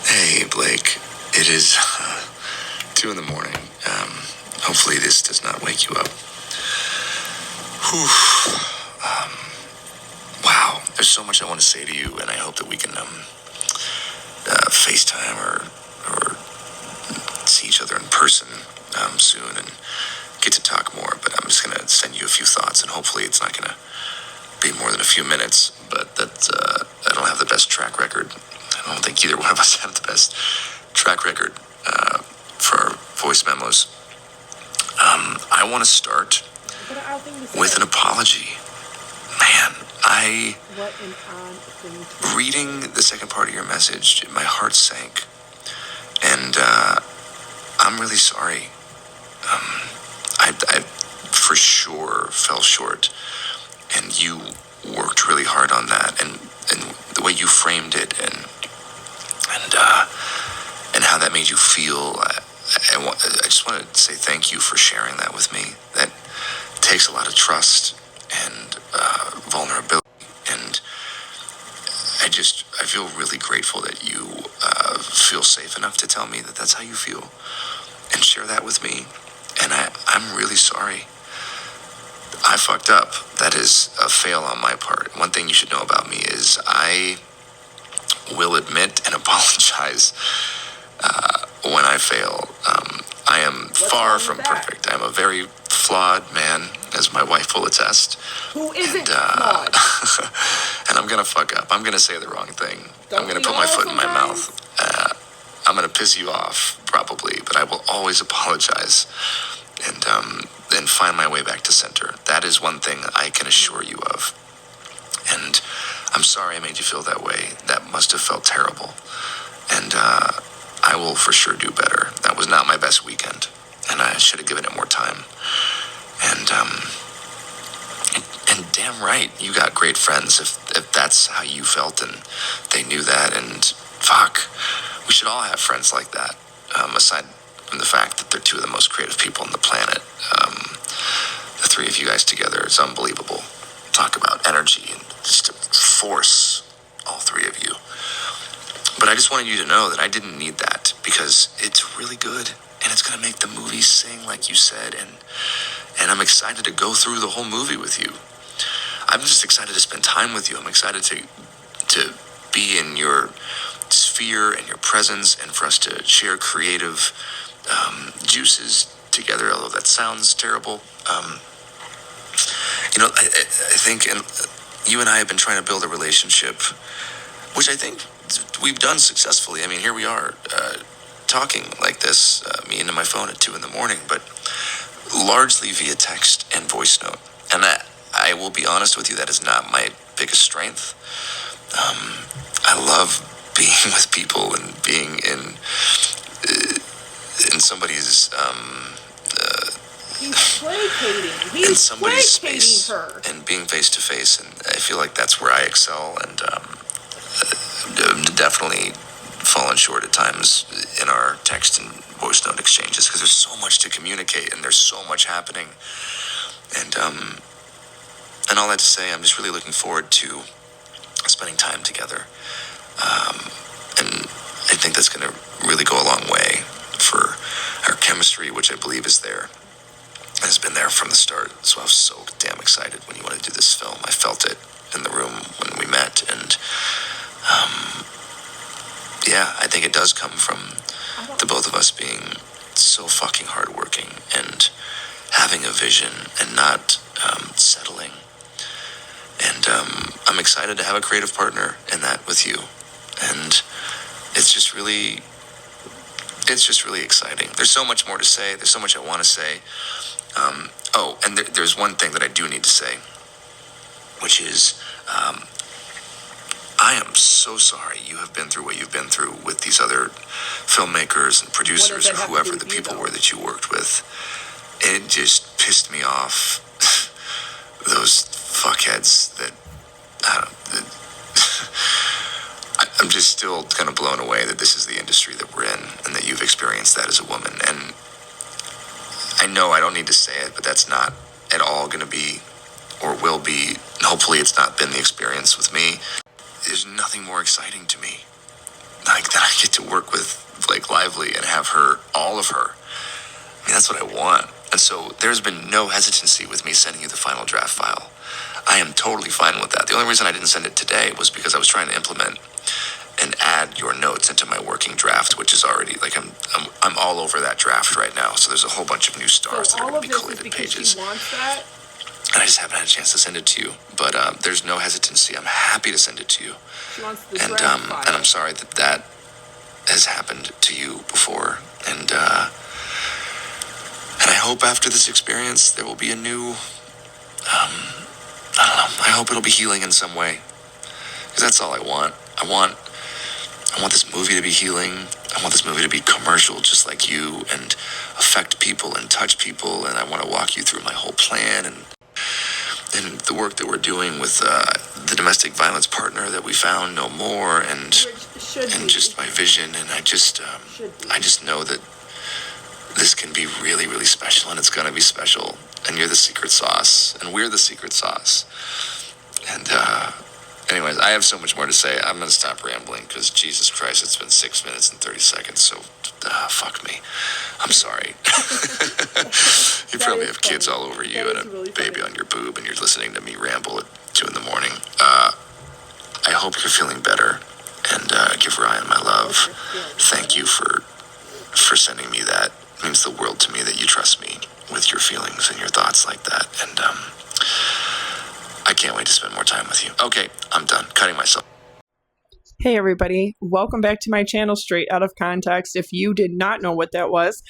Hey, Blake. It is 2 in the morning. Hopefully this does not wake you up. Whew. Wow. There's so much I want to say to you, and I hope that we can FaceTime or see each other in person soon and get to talk more. But I'm just going to send you a few thoughts, and hopefully it's not going to be more than a few minutes. But I don't have the best track record. I don't think either one of us have the best track record for our voice memos. I want to start with an apology. Man, reading the second part of your message, my heart sank. And I'm really sorry. I for sure fell short. And you worked really hard on that. And the way you framed it and how that made you feel, I just want to say thank you for sharing that with me. That takes a lot of trust and vulnerability, and I feel really grateful that you feel safe enough to tell me that that's how you feel and share that with me. And I'm really sorry. I fucked up. That is a fail on my part. One thing you should know about me is I will admit and apologize when I fail. I am far from perfect. I'm a very flawed man, as my wife will attest. Who isn't flawed? And I'm going to fuck up. I'm going to say the wrong thing. I'm going to put my foot in my mouth. I'm going to piss you off, probably, but I will always apologize and find my way back to center. That is one thing I can assure you of. And I'm sorry I made you feel that way. That must have felt terrible. And I will for sure do better. That was not my best weekend, and I should have given it more time. And damn right, you got great friends if that's how you felt and they knew that. And fuck, we should all have friends like that. Aside from the fact that they're two of the most creative people on the planet, the three of you guys together is unbelievable. Talk about energy and just a force, all three of you. But I just wanted you to know that I didn't need that, because it's really good and it's going to make the movie sing like you said, and I'm excited to go through the whole movie with you. I'm just excited to spend time with you. I'm excited to be in your sphere and your presence, and for us to share creative juices together, although that sounds terrible. I think you and I have been trying to build a relationship, which I think we've done successfully. I mean, here we are talking like this, me into my phone at 2 in the morning, but largely via text and voice note. And I will be honest with you, that is not my biggest strength. I love being with people and being in somebody's he's placating. He's in somebody's placating space her. And being face to face, and I feel like that's where I excel. And definitely fallen short at times in our text and voice note exchanges, because there's so much to communicate and there's so much happening. And all that to say, I'm just really looking forward to spending time together. And I think that's going to really go a long way for our chemistry, which I believe is there. It has been there from the start. So I was so damn excited when you wanted to do this film. I felt it in the room when we met. And I think it does come from the both of us being so fucking hardworking and having a vision and not settling. And I'm excited to have a creative partner in that with you. And it's just really exciting. There's so much more to say. There's so much I want to say. And there's one thing that I do need to say, which is I am so sorry you have been through what you've been through with these other filmmakers and producers or whoever the people were that you worked with. It just pissed me off. Those fuckheads that I'm just still kind of blown away that this is the industry that we're in and that you've experienced that as a woman. And I know I don't need to say it, but that's not at all going to be or will be, and hopefully it's not been the experience with me. There's nothing more exciting to me like that I get to work with Blake Lively and have her, all of her. I mean, that's what I want. And so there's been no hesitancy with me sending you the final draft file. I am totally fine with that. The only reason I didn't send it today was because I was trying to implement and add your notes into my working draft, which is already, like, I'm all over that draft right now. So there's a whole bunch of new stars that are going to be collated pages. She wants that? And I just haven't had a chance to send it to you. But there's no hesitancy. I'm happy to send it to you. She wants the draft file. And I'm sorry that has happened to you before. And I hope after this experience there will be a new, I don't know, I hope it'll be healing in some way. Because that's all I want. I want this movie to be healing. I want this movie to be commercial, just like you, and affect people and touch people. And I want to walk you through my whole plan and the work that we're doing with the domestic violence partner that we found no more, and just my vision. And I just know that this can be really, really special, and it's going to be special. And you're the secret sauce, and we're the secret sauce. And anyways, I have so much more to say. I'm going to stop rambling because, Jesus Christ, it's been 6 minutes and 30 seconds, so fuck me. I'm sorry. You probably have kids all over you and a really baby on your boob, and you're listening to me ramble at 2 in the morning. I hope you're feeling better, and give Ryan my love. Thank you for sending me that. It means the world to me that you trust me with your feelings and your thoughts like that, and I can't wait to spend more time with you. Okay, I'm done cutting myself. Hey everybody, welcome back to my channel Straight Out of Context. If you did not know what that was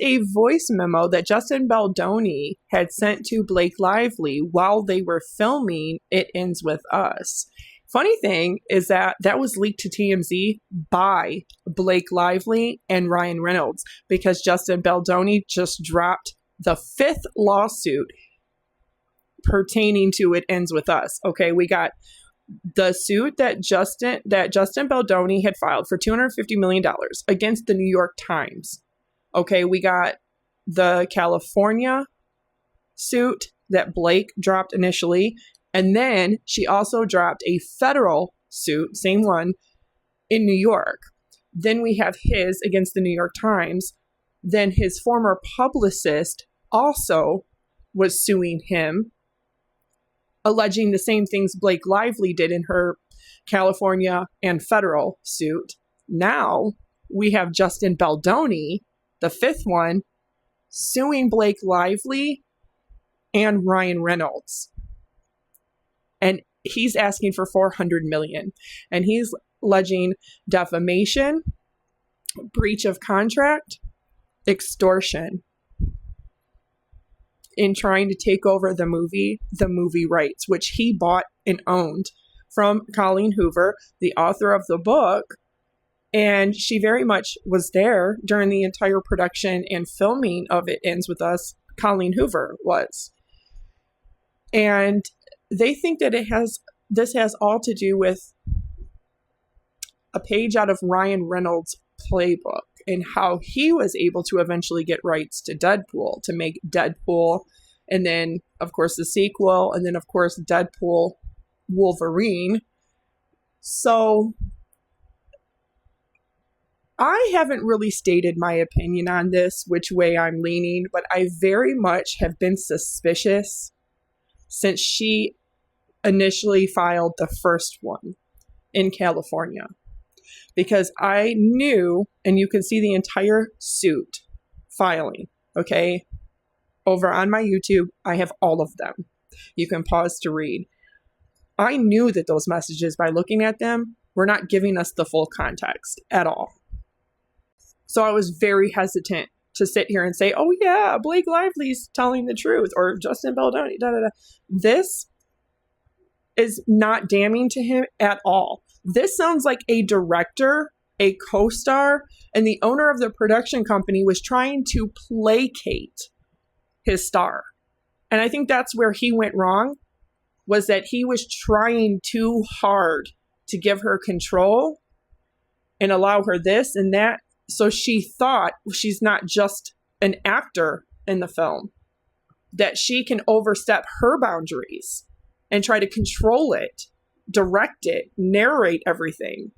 a voice memo that Justin Baldoni had sent to Blake Lively while they were filming It Ends With Us. Funny thing is that was leaked to TMZ by Blake Lively and Ryan Reynolds, because Justin Baldoni just dropped the 5th lawsuit pertaining to It Ends With Us. Okay, we got the suit that Justin Baldoni had filed for $250 million against the New York Times. Okay, we got the California suit that Blake dropped initially, and then she also dropped a federal suit, same one, in New York. Then we have his against the New York Times. Then his former publicist also was suing him, alleging the same things Blake Lively did in her California and federal suit. Now we have Justin Baldoni, the 5th one, suing Blake Lively and Ryan Reynolds. And he's asking for $400 million. And he's alleging defamation, breach of contract, extortion, in trying to take over the movie rights, which he bought and owned from Colleen Hoover, the author of the book. And she very much was there during the entire production and filming of It Ends With Us. Colleen Hoover was. And they think that this has all to do with a page out of Ryan Reynolds' playbook, and how he was able to eventually get rights to Deadpool, to make Deadpool, and then, of course, the sequel, and then, of course, Deadpool Wolverine. So I haven't really stated my opinion on this, which way I'm leaning, but I very much have been suspicious since she initially filed the first one in California. Because I knew, and you can see the entire suit filing, okay? Over on my YouTube, I have all of them. You can pause to read. I knew that those messages, by looking at them, were not giving us the full context at all. So I was very hesitant to sit here and say, oh yeah, Blake Lively's telling the truth, or Justin Baldoni, da-da-da. This is not damning to him at all. This sounds like a director, a co-star, and the owner of the production company was trying to placate his star. And I think that's where he went wrong, was that he was trying too hard to give her control and allow her this and that. So she thought she's not just an actor in the film, that she can overstep her boundaries and try to control it, direct it, narrate everything.